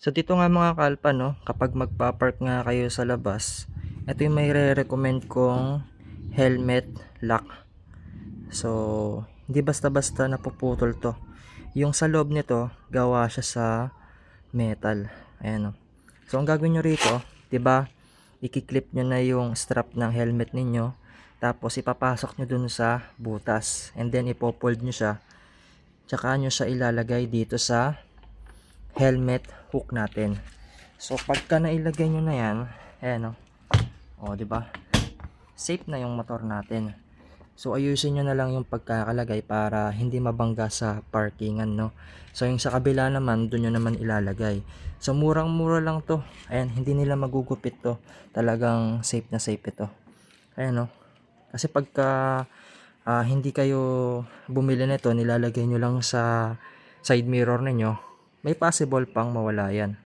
So dito nga mga kalpa, no, kapag magpa-park nga kayo sa labas, ito yung may re-recommend kong helmet lock. So hindi basta-basta napuputol to. Yung sa loob nito gawa siya sa metal. Ayan, no. So ang gagawin nyo rito, 'di ba, i-clip nyo na yung strap ng helmet ninyo, tapos ipapasok nyo dun sa butas, and then ipopold nyo siya, tsaka nyo siya ilalagay dito sa helmet hook natin. So pagka nailagay nyo na yan, ayan, o, di ba, safe na yung motor natin. So ayusin nyo na lang yung pagkakalagay para hindi mabangga sa parkingan, no. So yung sa kabila naman, doon nyo naman ilalagay. So murang mura lang to, ayan, hindi nila magugupit to, talagang safe na safe ito. Ayan, no. Kasi pagka hindi kayo bumili nito, nilalagay nyo lang sa side mirror ninyo, may possible pang mawala yan.